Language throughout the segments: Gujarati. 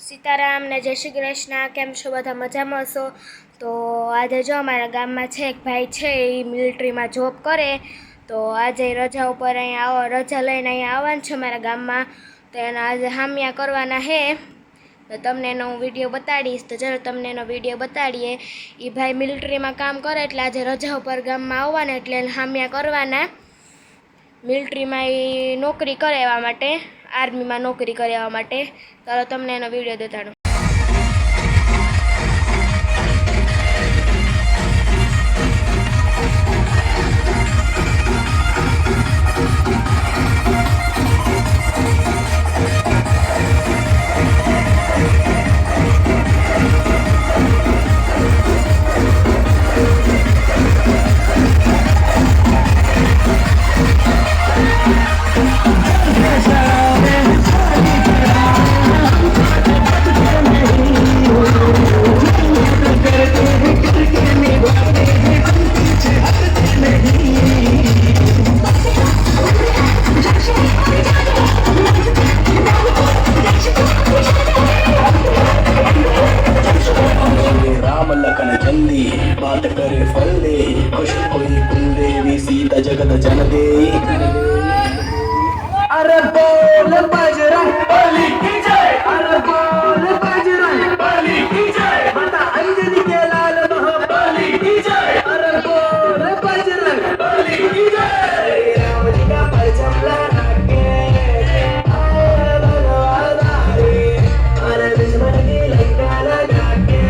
સીતારામ ને જય શ્રી કૃષ્ણ. કેમ છો બધા? મજામાં હશો? તો આજે જો અમારા ગામમાં છે એક ભાઈ છે, એ મિલિટરીમાં જોબ કરે. તો આજે રજા ઉપર અહીંયા રજા લઈને અહીંયા આવવાનું છે મારા ગામમાં. તો એના આજે હામિયા કરવાના છે. તો તમને એનો હું વિડીયો બતાડીશ. તો ચાલો તમને એનો વિડીયો બતાડીએ. એ ભાઈ મિલિટરીમાં કામ કરે એટલે આજે રજા ઉપર ગામમાં આવવાના, એટલે હામિયા કરવાના. મિલિટરીમાં એ નોકરી કરે એવા માટે, આર્મીમાં નોકરી કરે એવા માટે. ચાલો તમને એનો વિડીયો દેતાડું. बात करे फल दे खुश कोई कुल देवी सीता जगत जन दे अरे बोल बजरंग बली की जय अरे बोल बजरंग बली की जय माता अंजलि के लाल महाबली की जय अरे बोल बजरंग बली की जय राम जी का परचम लहरा के आए भगवाधारी अरे दुश्मन की लंका लगा के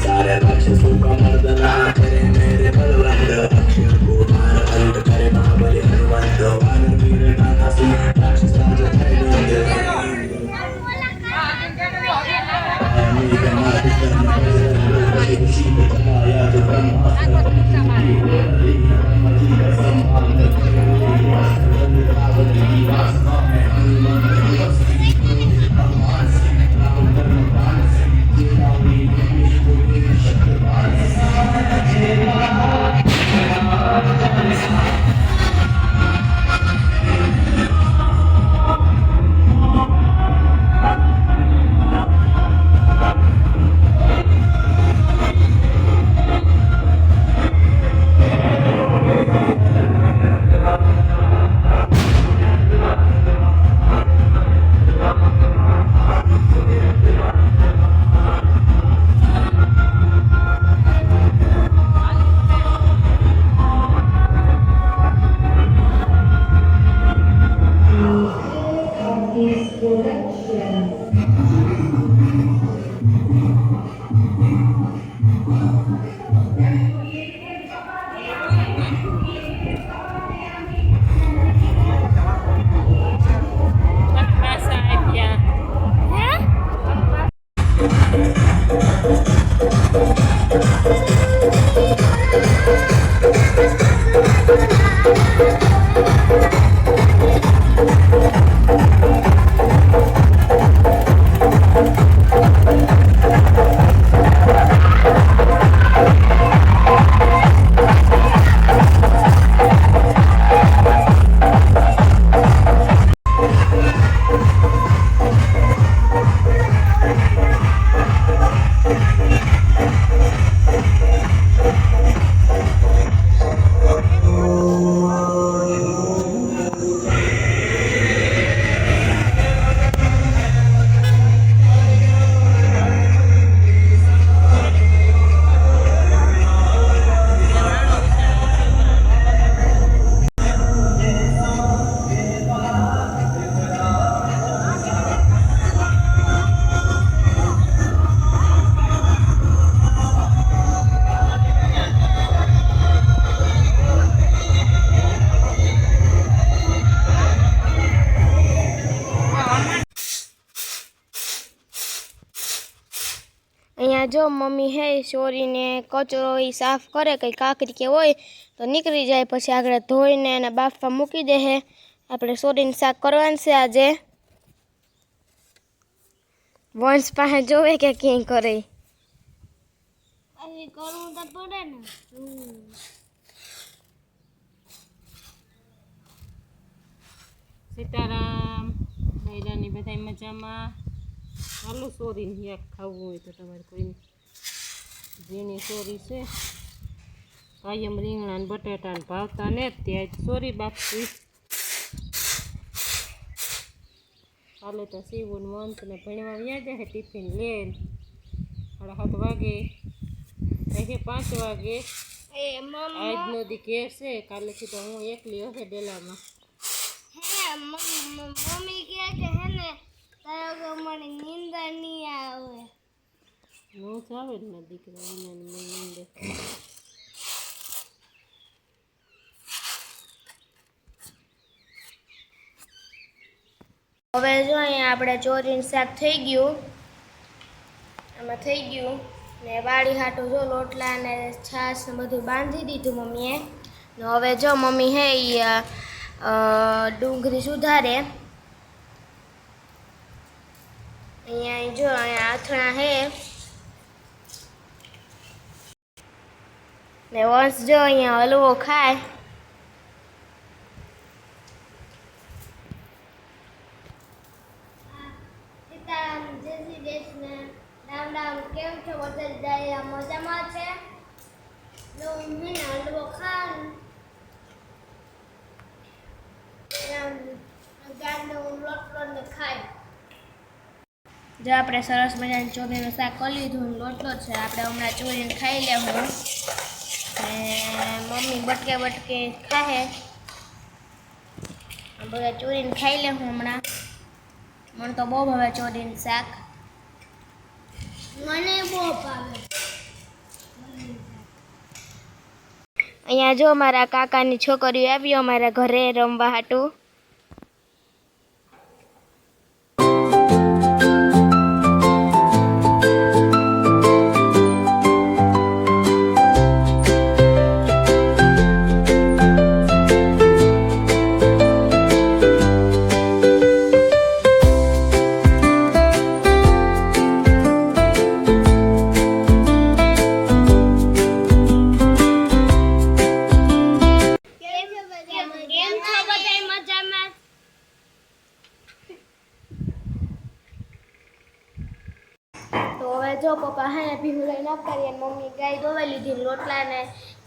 सारे राक्षसों का मर्दना करे मेरे बलवंत अक्षर को मार अंत करे महाबली हनुमंत वानर वीर नाथासुर राक्षस राज त्रैलोक्य आमीर नाथ कर्म बजरंग शीत कमाया तो ब्रह्मास्त्र मति का सम्मान અહીંયા જો મમ્મી હે ચોરીને કચરો એ સાફ કરે, કંઈ કાકરી કે હોય તો નીકળી જાય, પછી આગળ ધોઈને એને બાફવા મૂકી દે હે. આપણે સોરીનું શાક કરવાનું છે આજે. વંશ પાસે જોવે કે ક્યાંય કરે કરવું તો પડે ને. સીતારામ બૈરાની બધા મજામાં. હાલો સોરીને યાક ખાવું હોય તો તમારે કોઈ જેની સોરી છે કાયમ રીંગણા ને બટાટા ને ભાવતા ને ત્યાં સોરી બાપી. હાલે તો સીવું મંત ને ભણવા વ્યા જાય ટિફિન લઈને 7:30 વાગે કે 5 વાગે. આજનો દી ઘેર છે, કાલેથી તો હું એકલી હશે ડેલામાં. મમ્મી કહે કે હે ને તારા મને નીંદર નહીં આવે. નો જ આવે ને દીકરા એને નીંદર. હવે જો અહીંયા આપણે ચોરીનું શાક થઈ ગયું, આમાં થઈ ગયું ને વાડી હાટું જો લોટલા ને છાશ ને બધું બાંધી દીધું મમ્મીએ. ને હવે જો મમ્મી હે ઈ ડુંગળી સુધારે. અહીંયા જો અહીંયા આથણા હે ને વંશ જો અહીંયા હલવો ખાય. સીતારામ, જય શ્રી કૃષ્ણ, રામ રામ. કેમ છો બધા? જાય મજામાં છે? જો મેં હલવો ખાન ગાંડો લોટલો ને ખાય. જો આપણે સરસ મજાની ચોરીનું શાક કરી લીધું, લોટલો છે. આપણે હમણાં ચોરીને ખાઈ લેવું. ને મમ્મી બટકે બટકે ખાહે. બધા ચોરીને ખાઈ લેવું હમણાં. મને તો બહુ ભાવે ચોરીનું શાક. મને બહુ ભાવે. અહીંયા જો મારા કાકાની છોકરીઓ આવી અમારા ઘરે રમવા હાટું. તો હવે જો પપ્પા હે ને ભીહું લઈને આપતા રહ્યા. મમ્મી ગાય દોવાઈ લીધી, રોટલા ને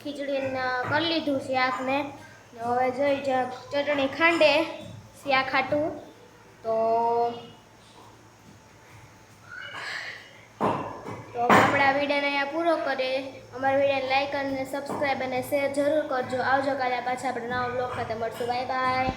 ખીચડીને કરી લીધું શાકને. ને હવે જોઈ ચટણી ખાંડે શાક ખાટું. તો આપણે આ વિડીયોને અહીંયા પૂરો કરીએ. અમારા વિડીયોને લાઈક અને સબસ્ક્રાઈબ અને શેર જરૂર કરજો. આવજો કાલે પાછા આપણે નવા બ્લોગ સાથે મળશું. Bye bye.